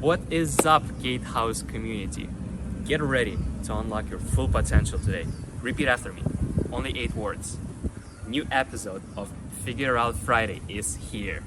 What is up, Gatehouse community? Get ready to unlock your full potential today. Repeat after me. Only 8 words. New episode of Figure Out Friday is here.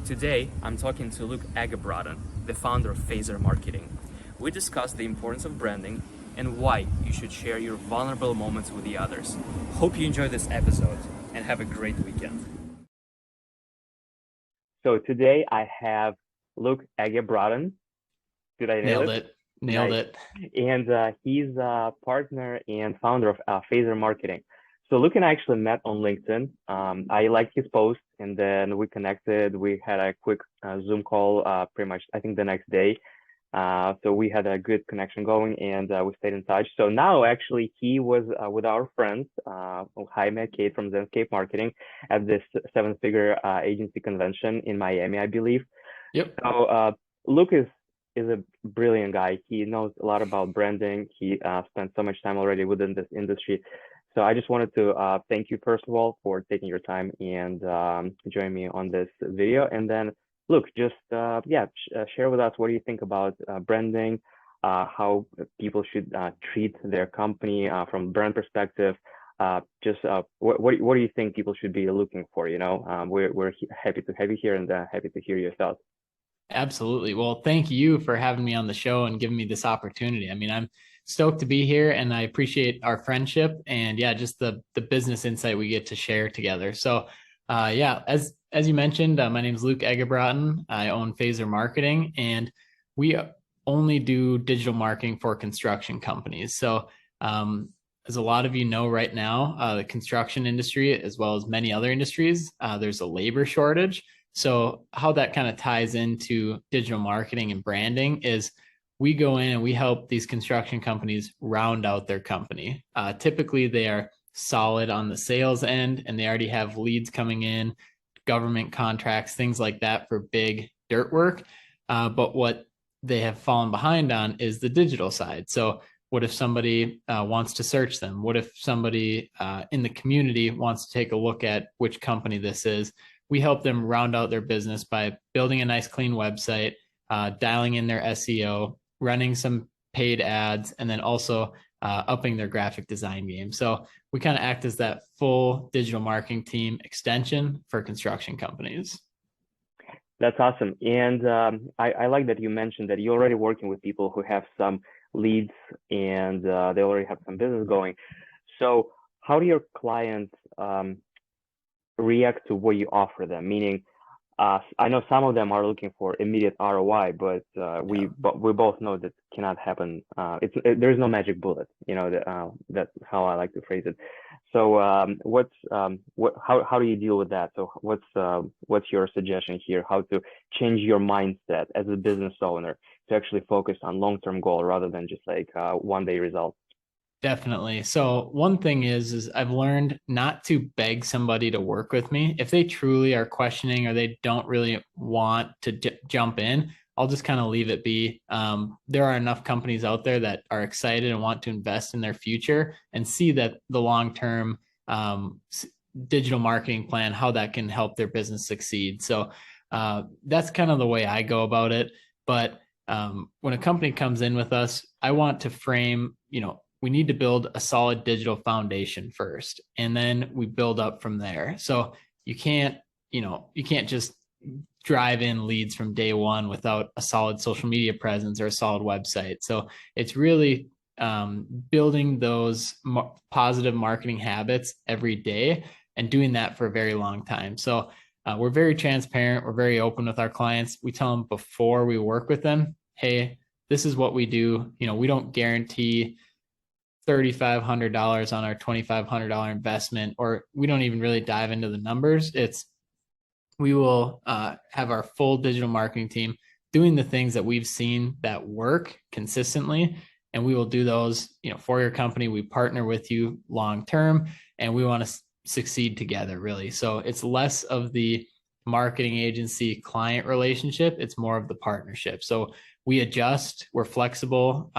Today, I'm talking to Luke Eggebraaten, the founder of Phaser Marketing. We discuss the importance of branding and why you should share your vulnerable moments with the others. Hope you enjoy this episode and have a great weekend. So today I have Luke Eggebraaten. Did I nail Nailed it? it. Nailed Nice. it. And he's a partner and founder of Phaser Marketing. So Luke and I actually met on LinkedIn. I liked his post, and then we connected. We had a quick Zoom call, pretty much I think the next day. So we had a good connection going, and we stayed in touch. So now actually he was with our friends, Jaime, Kate from Zenscape Marketing, at this seven-figure agency convention in Miami, I believe. Yep. So Luke is a brilliant guy. He knows a lot about branding. He spent so much time already within this industry. So I just wanted to thank you first of all for taking your time and joining me on this video. And then Luke, just share with us what do you think about branding, how people should treat their company from brand perspective. What do you think people should be looking for? We're happy to have you here and happy to hear your thoughts. Absolutely. Well, thank you for having me on the show and giving me this opportunity. I mean, I'm stoked to be here and I appreciate our friendship and yeah, just the business insight we get to share together. So, as you mentioned, my name is Luke Eggebraaten. I own Phaser Marketing and we only do digital marketing for construction companies. So, as a lot of you know right now, the construction industry, as well as many other industries, there's a labor shortage. So how that kind of ties into digital marketing and branding is we go in and we help these construction companies round out their company. Typically, they are solid on the sales end and they already have leads coming in, government contracts, things like that for big dirt work. But what they have fallen behind on is the digital side. So what if somebody wants to search them? What if somebody in the community wants to take a look at which company this is? We help them round out their business by building a nice, clean website, dialing in their SEO, running some paid ads, and then also upping their graphic design game. So we kind of act as that full digital marketing team extension for construction companies. That's awesome. And I like that you mentioned that you're already working with people who have some leads and they already have some business going. So how do your clients react to what you offer them? Meaning, I know some of them are looking for immediate ROI, but we both know that cannot happen. There's no magic bullet, that's how I like to phrase it. So how do you deal with that? So what's your suggestion here? How to change your mindset as a business owner to actually focus on long-term goal rather than just like one day results? Definitely. So one thing is I've learned not to beg somebody to work with me. If they truly are questioning or they don't really want to jump in, I'll just kind of leave it be. There are enough companies out there that are excited and want to invest in their future and see that the long-term digital marketing plan, how that can help their business succeed. So that's kind of the way I go about it. But when a company comes in with us, I want to frame, we need to build a solid digital foundation first, and then we build up from there. So you can't just drive in leads from day one without a solid social media presence or a solid website. So it's really building those positive marketing habits every day and doing that for a very long time. So we're very transparent. We're very open with our clients. We tell them before we work with them, hey, this is what we do. We don't guarantee $3,500 on our $2,500 investment, or we don't even really dive into the numbers. We will have our full digital marketing team doing the things that we've seen that work consistently, and we will do those for your company. We partner with you long term and we want to succeed together, really. So it's less of the marketing agency client relationship, it's more of the partnership. So we adjust, we're flexible,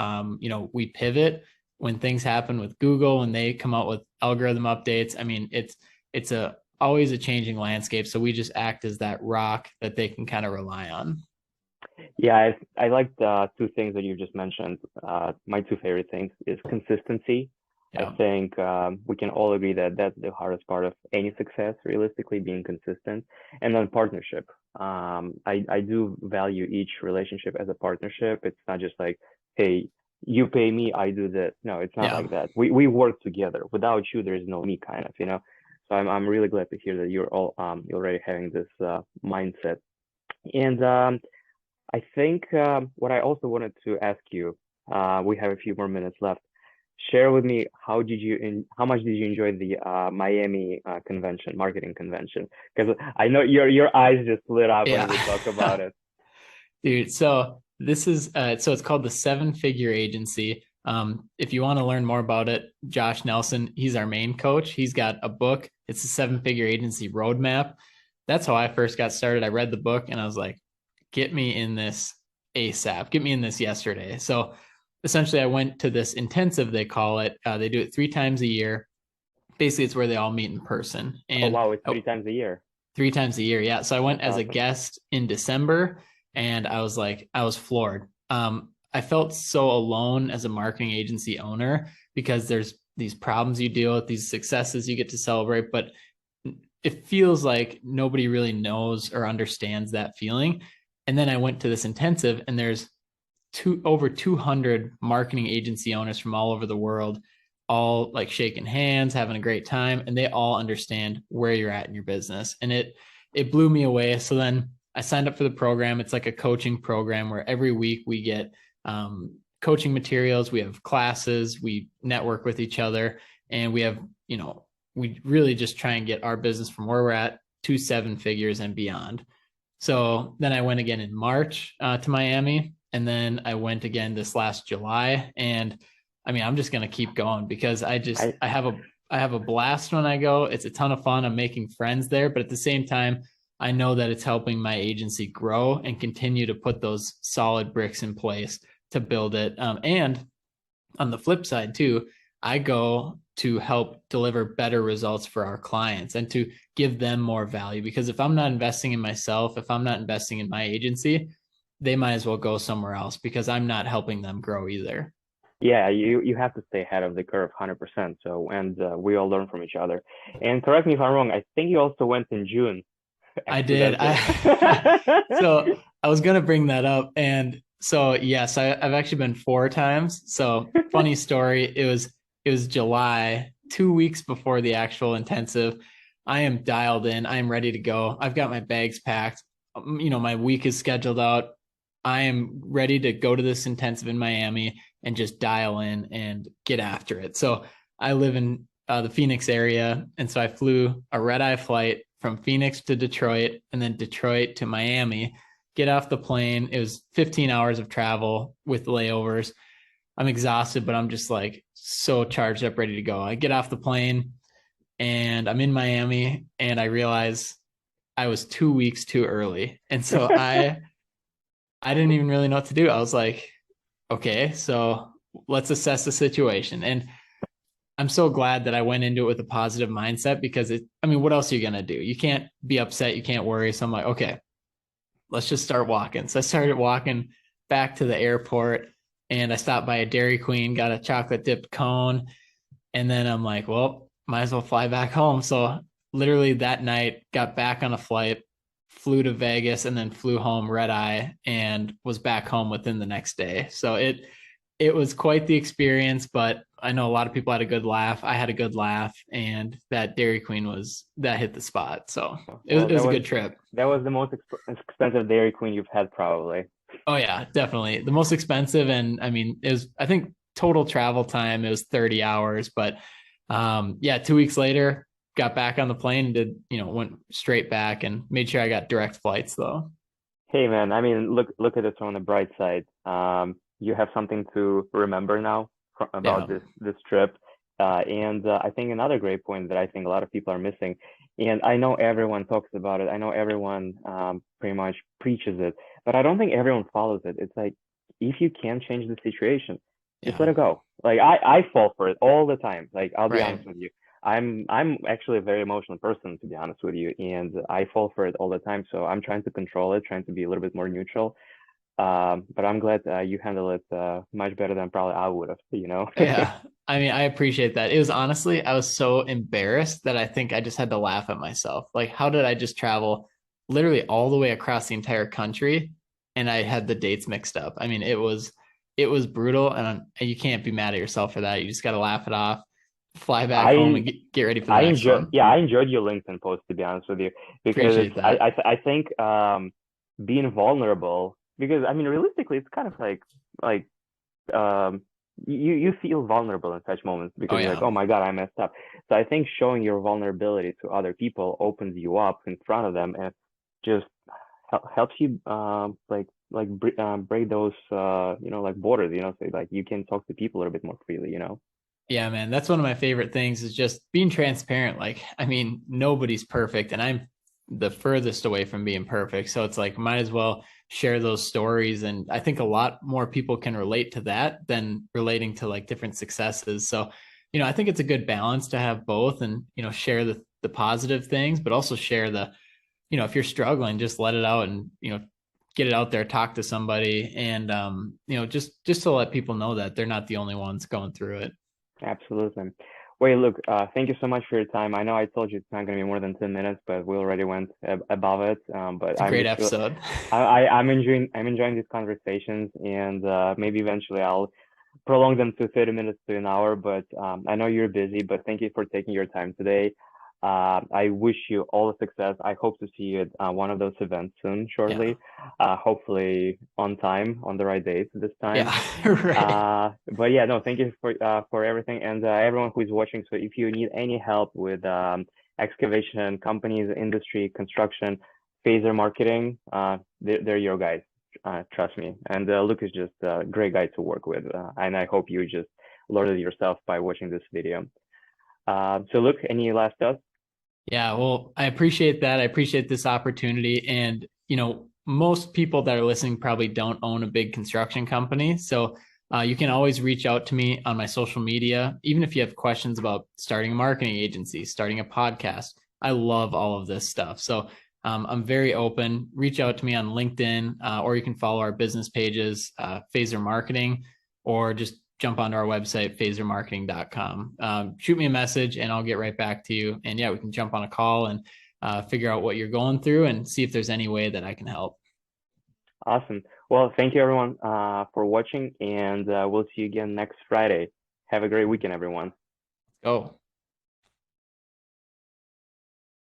we pivot when things happen with Google and they come out with algorithm updates. I mean, it's always a changing landscape. So we just act as that rock that they can kind of rely on. Yeah, I like the two things that you just mentioned. My two favorite things is consistency. I Yeah. think we can all agree that that's the hardest part of any success, realistically, being consistent. And then partnership. I do value each relationship as a partnership. It's not just like, hey, you pay me, I do this. No, it's not Yeah. like that. We work together. Without you, there is no me, kind of, you know. So I'm really glad to hear that you're already having this mindset. And I think what I also wanted to ask you, we have a few more minutes left. Share with me how much did you enjoy the Miami convention, marketing convention? Because I know your eyes just lit up when we talk about Yeah. it. Dude, so this is so it's called the Seven Figure Agency. If you want to learn more about it, Josh Nelson, he's our main coach. He's got a book. It's a Seven Figure Agency Roadmap. That's how I first got started. I read the book and I was like, get me in this ASAP. Get me in this yesterday. So essentially, I went to this intensive, they call it. They do it 3 times a year. Basically, it's where they all meet in person. Oh And wow, it's 3 times a year. 3 times a year. Yeah. So I went That's as a awesome. guest in December and I was like, I was floored. I felt so alone as a marketing agency owner because there's these problems you deal with, these successes you get to celebrate, but it feels like nobody really knows or understands that feeling. And then I went to this intensive and there's over 200 marketing agency owners from all over the world, all like shaking hands, having a great time, and they all understand where you're at in your business. And it blew me away. So then I signed up for the program. It's like a coaching program where every week we get coaching materials, we have classes, we network with each other, and we have, we really just try and get our business from where we're at to 7 figures and beyond. So then I went again in March to Miami, and then I went again this last July. And I mean, I'm just gonna keep going because I I have a blast when I go. It's a ton of fun. I'm making friends there, but at the same time, I know that it's helping my agency grow and continue to put those solid bricks in place to build it. And on the flip side too, I go to help deliver better results for our clients and to give them more value, because if I'm not investing in myself, if I'm not investing in my agency, they might as well go somewhere else because I'm not helping them grow either. Yeah, you have to stay ahead of the curve 100%. So, and we all learn from each other. And correct me if I'm wrong, I think you also went in June I did. accidentally. So I was gonna bring that up, and so yes, I've actually been 4 times. So funny story. It was July, 2 weeks before the actual intensive. I am dialed in. I am ready to go. I've got my bags packed. My week is scheduled out. I am ready to go to this intensive in Miami and just dial in and get after it. So I live in the Phoenix area, and so I flew a red eye flight from Phoenix to Detroit and then Detroit to Miami. Get off the plane. It was 15 hours of travel with layovers. I'm exhausted, but I'm just like so charged up, ready to go. I get off the plane and I'm in Miami and I realize I was 2 weeks too early. And so I didn't even really know what to do. I was like, okay, so let's assess the situation. And I'm so glad that I went into it with a positive mindset because I mean, what else are you going to do? You can't be upset. You can't worry. So I'm like, okay, let's just start walking. So I started walking back to the airport and I stopped by a Dairy Queen, got a chocolate dipped cone. And then I'm like, well, might as well fly back home. So literally that night, got back on a flight, flew to Vegas, and then flew home red eye and was back home within the next day. So it was quite the experience, but I know a lot of people had a good laugh. I had a good laugh, and that Dairy Queen that hit the spot. So Well, it was a good trip. that was the most expensive Dairy Queen you've had, probably. Oh yeah, definitely the most expensive, and I mean it was. I think total travel time it was 30 hours, but yeah, 2 weeks later, got back on the plane and went straight back and made sure I got direct flights though. Hey man, I mean, look at it from the bright side. You have something to remember now about Yeah, this trip. And I think another great point that I think a lot of people are missing, and I know everyone talks about it. I know everyone pretty much preaches it, but I don't think everyone follows it. It's like if you can't change the situation, just yeah, let it go. Like I fall for it all the time. Like I'll be right. honest with you. I'm actually a very emotional person, to be honest with you, and I fall for it all the time. So I'm trying to control it, trying to be a little bit more neutral. But I'm glad you handle it much better than probably I would have, you know. Yeah. I mean, I appreciate that. It was honestly, I was so embarrassed that I think I just had to laugh at myself. Like, how did I just travel literally all the way across the entire country and I had the dates mixed up? I mean, it was brutal and you can't be mad at yourself for that. You just got to laugh it off, fly back home and I get ready for the I next enjoy, one. yeah, I enjoyed your LinkedIn post, to be honest with you, because Appreciate that. I think being vulnerable, because I mean realistically it's kind of like um you feel vulnerable in such moments Oh because you're like, yeah. oh my God, I messed up. So I think showing your vulnerability to other people opens you up in front of them and just helps you break those like borders, so like you can talk to people a little bit more freely, Yeah, man, that's one of my favorite things is just being transparent. Like, I mean, nobody's perfect, and I'm the furthest away from being perfect. So it's like, might as well share those stories. And I think a lot more people can relate to that than relating to like different successes. So, I think it's a good balance to have both and, share the positive things, but also share if you're struggling, just let it out and, get it out there, talk to somebody and, just to let people know that they're not the only ones going through it. Absolutely. Wait, look, thank you so much for your time. I know I told you it's not going to be more than 10 minutes, but we already went above it. But It's a I'm great just real, episode. I'm enjoying these conversations, and maybe eventually I'll prolong them to 30 minutes to an hour. But I know you're busy, but thank you for taking your time today. I wish you all the success. I hope to see you at one of those events soon, Yeah. shortly. Hopefully on time, on the right dates this time. Yeah. Right. But yeah, no, thank you for everything and everyone who is watching. So if you need any help with excavation companies, industry, construction, phaser marketing, they're your guys. Trust me. And Luke is just a great guy to work with. And I hope you just learned it yourself by watching this video. So Luke, any last thoughts? Yeah. Well, I appreciate that. I appreciate this opportunity. And, most people that are listening probably don't own a big construction company. So you can always reach out to me on my social media, even if you have questions about starting a marketing agency, starting a podcast. I love all of this stuff. So I'm very open. Reach out to me on LinkedIn, or you can follow our business pages, Phaser Marketing, or just jump onto our website, phasermarketing.com. Shoot me a message and I'll get right back to you. And yeah, we can jump on a call and figure out what you're going through and see if there's any way that I can help. Awesome. Well, thank you everyone for watching, and we'll see you again next Friday. Have a great weekend, everyone. Go.